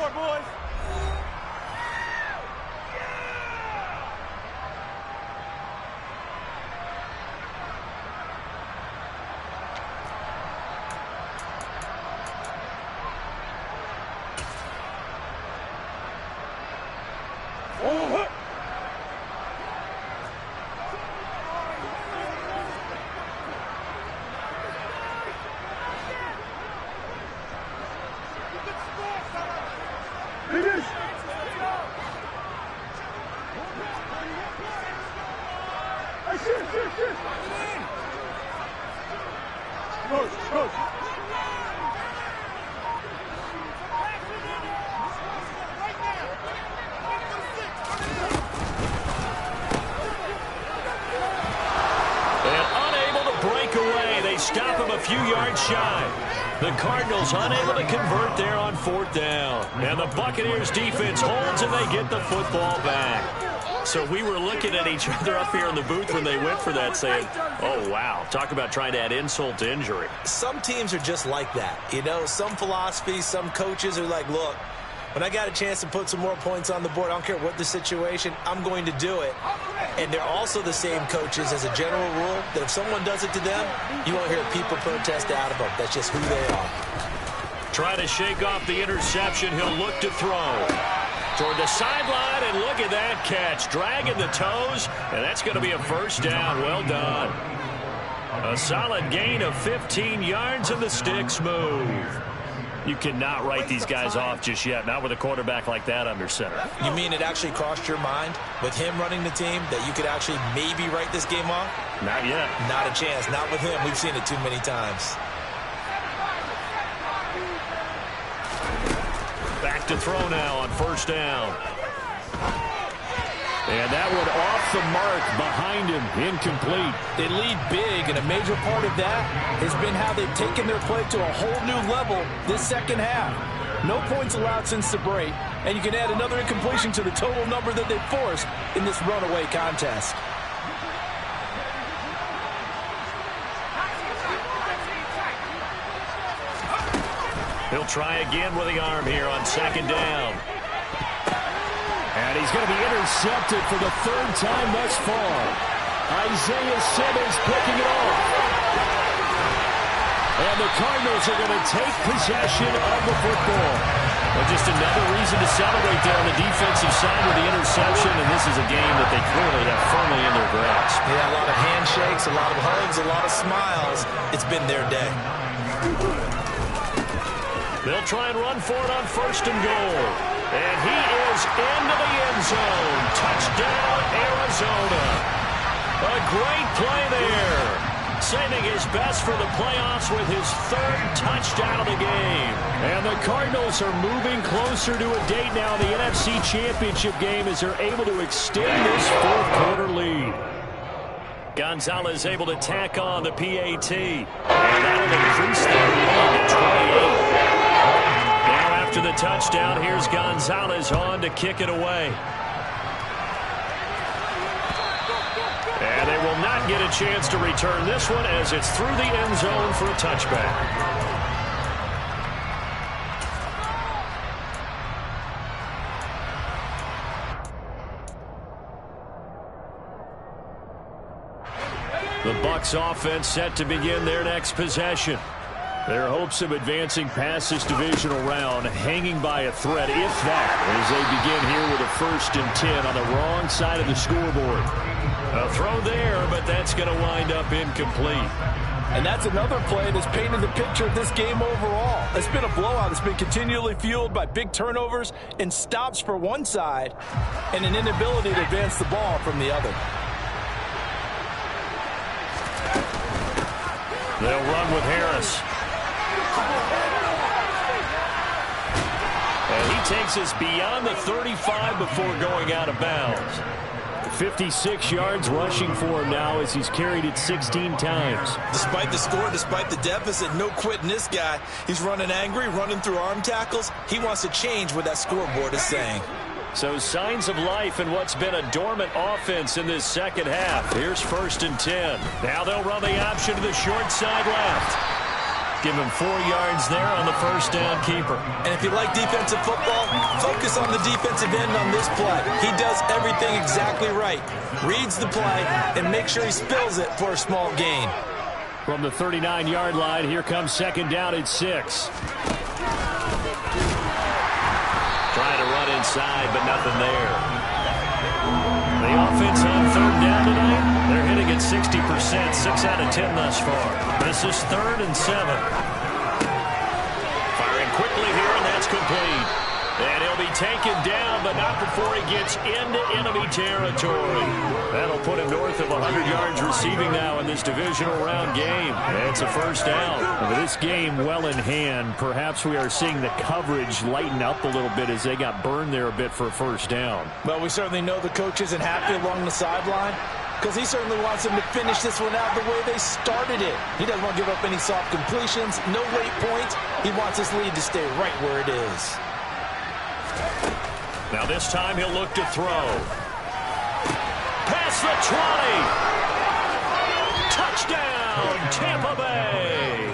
Stop him a few yards shy. The Cardinals unable to convert there on 4th down. And the Buccaneers defense holds and they get the football back. So we were looking at each other up here in the booth when they went for that saying, oh, wow, talk about trying to add insult to injury. Some teams are just like that. You know, some philosophies, some coaches are like, look, when I got a chance to put some more points on the board, I don't care what the situation, I'm going to do it. And they're also the same coaches as a general rule that if someone does it to them, you won't hear people protest out of them. That's just who they are. Trying to shake off the interception. He'll look to throw toward the sideline, and look at that catch. Dragging the toes, and that's going to be a first down. Well done. A solid gain of 15 yards, and the sticks move. You cannot write these guys off just yet, not with a quarterback like that under center. You mean it actually crossed your mind with him running the team that you could actually maybe write this game off? Not yet. Not a chance. Not with him. We've seen it too many times. Back look to throw now on first down. And that one off the mark behind him, incomplete. They lead big, and a major part of that has been how they've taken their play to a whole new level this second half. No points allowed since the break, and you can add another incompletion to the total number that they forced in this runaway contest. He'll try again with the arm here on second down. And he's going to be intercepted for the third time thus far. Isaiah Simmons picking it off. And the Cardinals are going to take possession of the football. Well, just another reason to celebrate there on the defensive side with the interception, and this is a game that they clearly have firmly in their grasp. Yeah, a lot of handshakes, a lot of hugs, a lot of smiles. It's been their day. They'll try and run for it on first and goal. And he is into the end zone. Touchdown, Arizona. A great play there. Saving his best for the playoffs with his third touchdown of the game. And the Cardinals are moving closer to a date now in the NFC Championship game as they're able to extend this fourth-quarter lead. Gonzalez able to tack on the PAT. And that'll increase their lead to 28. After the touchdown, here's Gonzalez on to kick it away. And they will not get a chance to return this one as it's through the end zone for a touchback. The Bucs offense set to begin their next possession. Their hopes of advancing past this divisional round hanging by a thread, if that, as they begin here with a 1st and 10 on the wrong side of the scoreboard. A throw there, but that's going to wind up incomplete. And that's another play that's painted the picture of this game overall. It's been a blowout. It's been continually fueled by big turnovers and stops for one side and an inability to advance the ball from the other. They'll run with Harris. And he takes us beyond the 35 before going out of bounds. 56 yards rushing for him now as he's carried it 16 times. Despite the score, despite the deficit, no quitting this guy. He's running angry, running through arm tackles. He wants to change what that scoreboard is saying. So signs of life in what's been a dormant offense in this second half. Here's 1st and 10. Now they'll run the option to the short side left. Give him 4 yards there on the first down keeper. And if you like defensive football, focus on the defensive end on this play. He does everything exactly right. Reads the play and makes sure he spills it for a small gain. From the 39-yard line, here comes 2nd down and 6. Trying to run inside, but nothing there. The offense on 3rd down tonight, they're hitting at 60%, 6 out of 10 thus far. This is 3rd and 7. Firing quickly here, and that's complete. And he'll be taken down, but not before he gets into enemy territory. That'll put him north of 100 yards receiving now in this divisional round game. It's a 1st down. With this game well in hand, perhaps we are seeing the coverage lighten up a little bit as they got burned there a bit for a 1st down. Well, we certainly know the coach isn't happy along the sideline because he certainly wants them to finish this one out the way they started it. He doesn't want to give up any soft completions, no late points. He wants his lead to stay right where it is. Now this time he'll look to throw. Past the 20. Touchdown, Tampa Bay.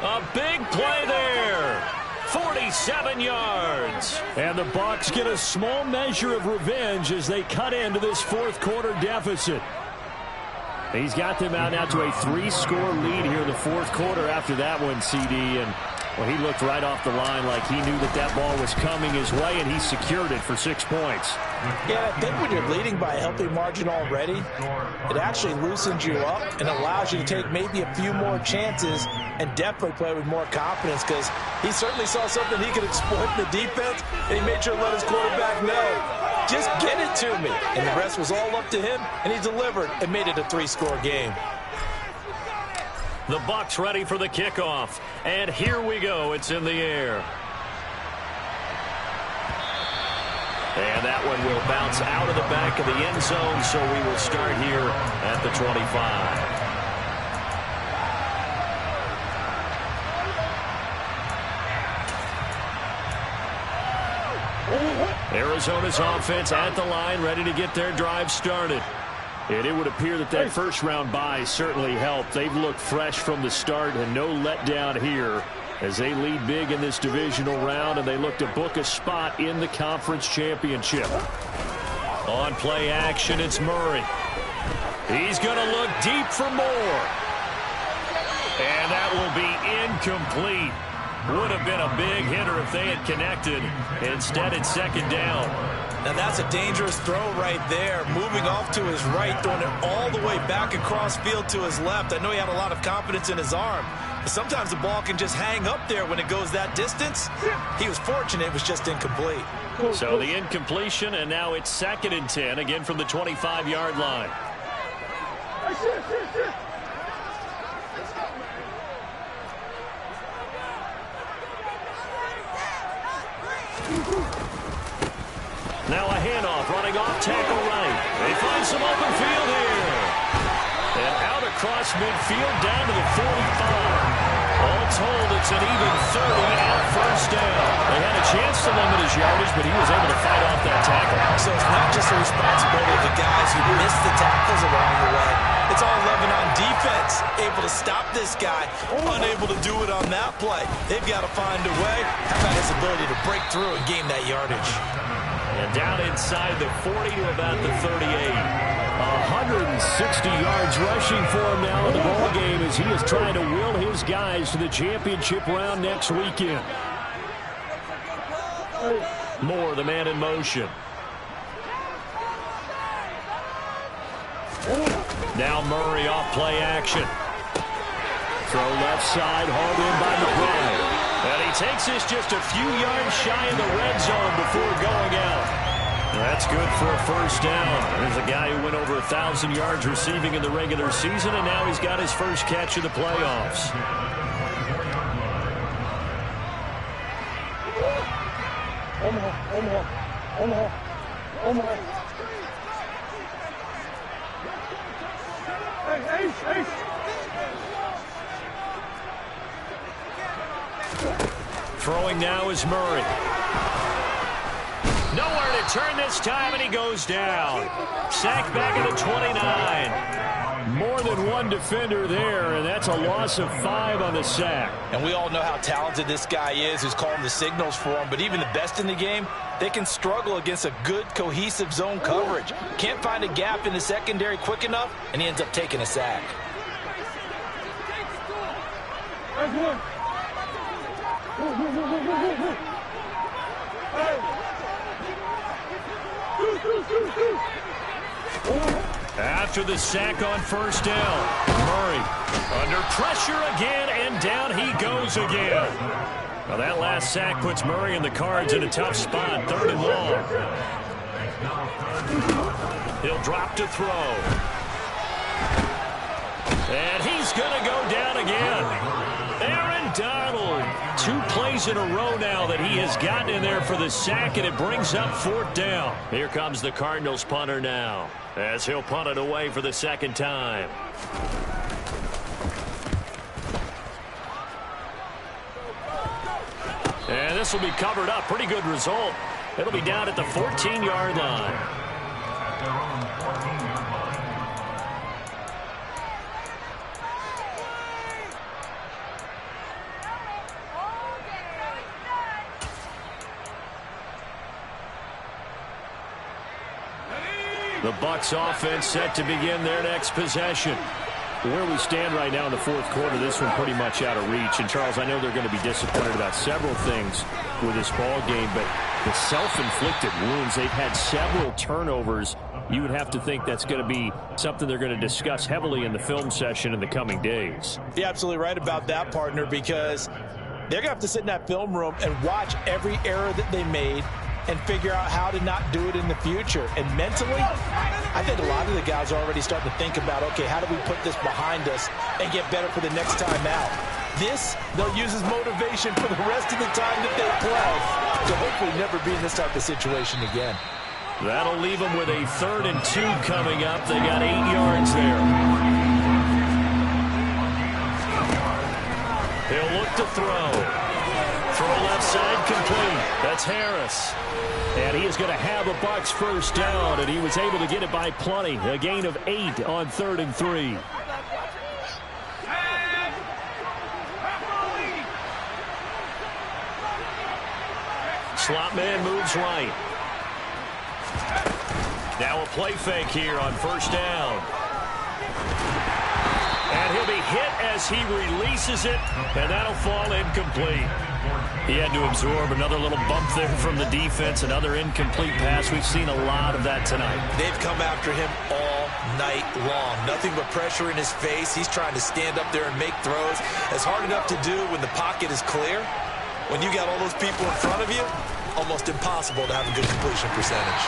A big play there. 47 yards. And the Bucs get a small measure of revenge as they cut into this 4th-quarter deficit. He's got them out now to a 3-score lead here in the 4th quarter after that one, CD. And well, he looked right off the line like he knew that that ball was coming his way, and he secured it for 6 points. Yeah, I think when you're leading by a healthy margin already, it actually loosens you up and allows you to take maybe a few more chances and definitely play with more confidence because he certainly saw something he could exploit in the defense, and he made sure to let his quarterback know, just get it to me. And the rest was all up to him, and he delivered and made it a 3-score game. The Bucs ready for the kickoff. And here we go. It's in the air. that one will bounce out of the back of the end zone, so we will start here at the 25. Arizona's offense at the line, ready to get their drive started. And it would appear that that first-round bye certainly helped. They've looked fresh from the start and no letdown here as they lead big in this divisional round, and they look to book a spot in the conference championship. On play action, it's Murray. He's going to look deep for more. And that will be incomplete. Would have been a big hitter if they had connected. Instead, it's second down. Now that's a dangerous throw right there. Moving off to his right, throwing it all the way back across field to his left. I know he had a lot of confidence in his arm. But sometimes the ball can just hang up there when it goes that distance. He was fortunate it was just incomplete. So the incompletion, and now it's 2nd and 10, again from the 25-yard line. Now a handoff, running off tackle right. They find some open field here. And out across midfield down to the 45. All told, it's an even 30 at first down. They had a chance to limit his yardage, but he was able to fight off that tackle. So it's not just the responsibility of the guys who missed the tackles along the way. It's all 11 on defense, able to stop this guy, unable to do it on that play. They've got to find a way. How about his ability to break through and gain that yardage? And down inside the 40 to about the 38. 160 yards rushing for him now in the ball game as he is trying to will his guys to the championship round next weekend. Moore, the man in motion. Now Murray off play action. Throw left side, hauled in by McBride. And he takes this just a few yards shy of the red zone before going out. That's good for a first down. There's a guy who went over 1,000 yards receiving in the regular season, and now he's got his first catch of the playoffs. Throwing now is Murray. Nowhere to turn this time, and he goes down. Sacked back at the 29. More than one defender there, and that's a loss of 5 on the sack. And we all know how talented this guy is who's calling the signals for him, but even the best in the game, they can struggle against a good, cohesive zone coverage. Can't find a gap in the secondary quick enough, and he ends up taking a sack. After the sack on first down, Murray under pressure again, and down he goes again. Well, that last sack puts Murray and the Cards in a tough spot, 3rd and long. He'll drop to throw. And he's going to go down again. Aaron Donald, 2 plays in a row now that he has gotten in there for the sack, and it brings up 4th down. Here comes the Cardinals punter now, as he'll punt it away for the 2nd time. And this will be covered up. Pretty good result. It'll be down at the 14-yard line. The Bucs offense set to begin their next possession. Where we stand right now in the 4th quarter, this one pretty much out of reach. And, Charles, I know they're going to be disappointed about several things with this ball game, but the self-inflicted wounds, they've had several turnovers. You would have to think that's going to be something they're going to discuss heavily in the film session in the coming days. You're absolutely right about that, partner, because they're going to have to sit in that film room and watch every error that they made and figure out how to not do it in the future. And mentally, I think a lot of the guys are already starting to think about, okay, how do we put this behind us and get better for the next time out? This, they'll use as motivation for the rest of the time that they play to hopefully never be in this type of situation again. That'll leave them with a 3rd and 2 coming up. They got 8 yards there. He'll look to throw. Throw left side complete. That's Harris. And he is going to have a Bucs first down, and he was able to get it by plenty. A gain of 8 on 3rd and 3. Slot man moves right. Now a play fake here on first down. And he'll be hit as he releases it, and that'll fall incomplete. He had to absorb another little bump there from the defense, another incomplete pass. We've seen a lot of that tonight. They've come after him all night long. Nothing but pressure in his face. He's trying to stand up there and make throws. It's hard enough to do when the pocket is clear. When you got all those people in front of you, almost impossible to have a good completion percentage.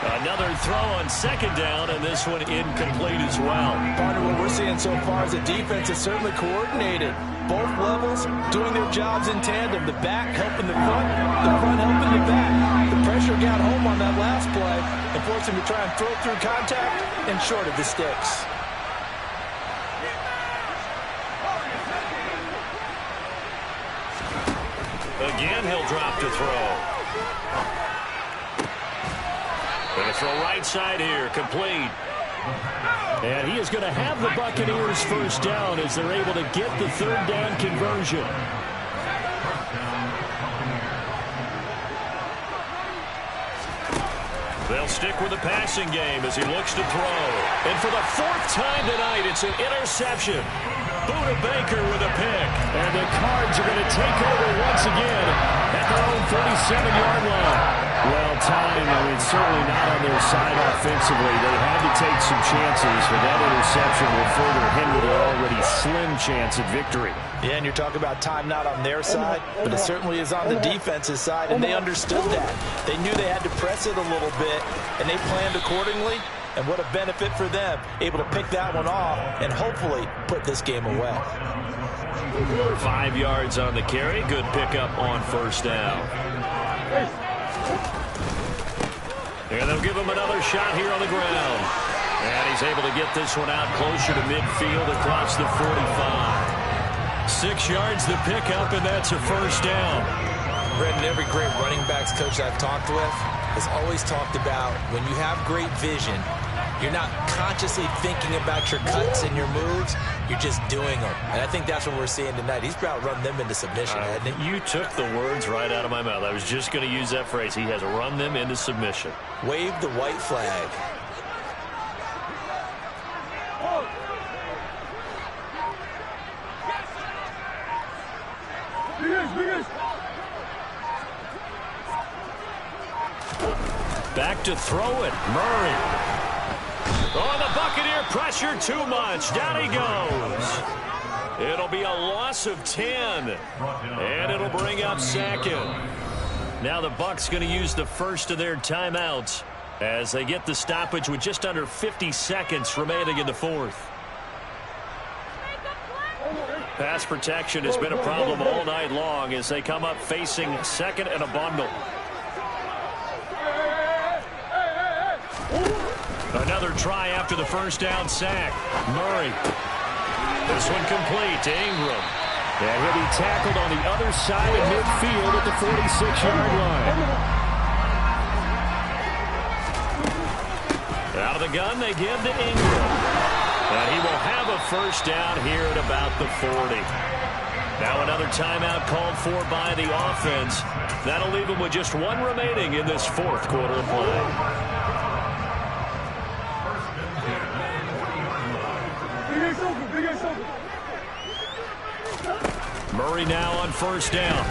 Another throw on 2nd down, and this one incomplete as well. Partner, what we're seeing so far is the defense is certainly coordinated. Both levels doing their jobs in tandem. The back helping the front helping the back. The pressure got home on that last play and forced him to try and throw through contact and short of the sticks. Again, he'll drop to throw. Going to throw right side here, complete. And he is going to have the Buccaneers first down as they're able to get the 3rd down conversion. They'll stick with the passing game as he looks to throw. And for the 4th time tonight, it's an interception. Budda Baker with a pick. And the Cards are going to take over once again at their own 37-yard line. Well, time, certainly not on their side offensively. They had to take some chances, but that interception will further hinder their already slim chance at victory. Yeah, and you're talking about time not on their side, but it certainly is on the defense's side, and they understood that. They knew they had to press it a little bit, and they planned accordingly. And what a benefit for them, able to pick that one off and hopefully put this game away. 5 yards on the carry. Good pickup on first down. And they'll give him another shot here on the ground. And he's able to get this one out closer to midfield across the 45. 6 yards the pickup, and that's a first down. Brendan, every great running backs coach I've talked with has always talked about when you have great vision, you're not consciously thinking about your cuts and your moves. You're just doing them. And I think that's what we're seeing tonight. He's about run them into submission, hasn't he? You took the words right out of my mouth. I was just going to use that phrase. He has run them into submission. Wave the white flag. Back to throw it. Murray. Oh, the Buccaneer pressure too much. Down he goes. It'll be a loss of 10. And it'll bring up 2nd. Now the Bucs going to use the first of their timeouts as they get the stoppage with just under 50 seconds remaining in the 4th. Pass protection has been a problem all night long as they come up facing 2nd and a bundle. Another try after the first down sack. Murray. This one complete to Ingram. And he'll be tackled on the other side of midfield at the 46-yard line. Out of the gun, they give to Ingram. And he will have a first down here at about the 40. Now another timeout called for by the offense. That'll leave them with just one remaining in this 4th quarter of play. Murray now on first down.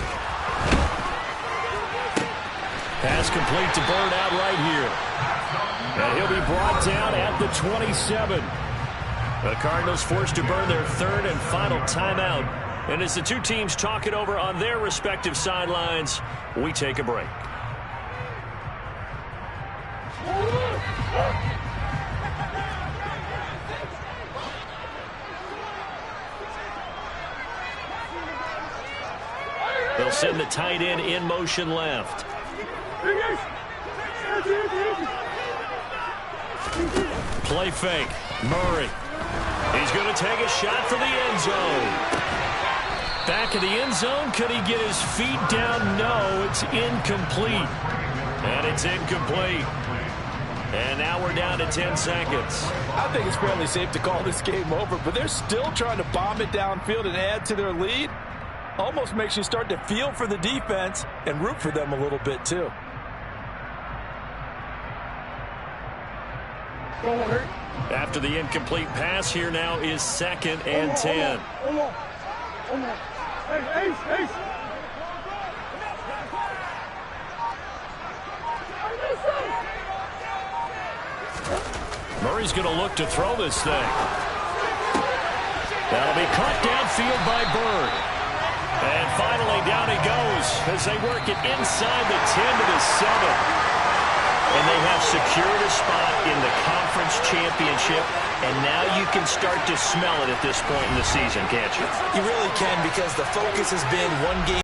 Pass complete to Byrd out right here. And he'll be brought down at the 27. The Cardinals forced to burn their 3rd and final timeout. And as the two teams talk it over on their respective sidelines, we take a break. They'll send the tight end in motion left. Play fake. Murray. He's going to take a shot for the end zone. Back of the end zone. Could he get his feet down? No, it's incomplete. And it's incomplete. And now we're down to 10 seconds. I think it's fairly safe to call this game over, but they're still trying to bomb it downfield and add to their lead. Almost makes you start to feel for the defense and root for them a little bit too. After the incomplete pass, here now is 2nd and 10. Murray's going to look to throw this thing. That'll be caught downfield by Bird. And finally down he goes as they work it inside the 10 to the 7. And they have secured a spot in the conference championship. And now you can start to smell it at this point in the season, can't you? You really can, because the focus has been one game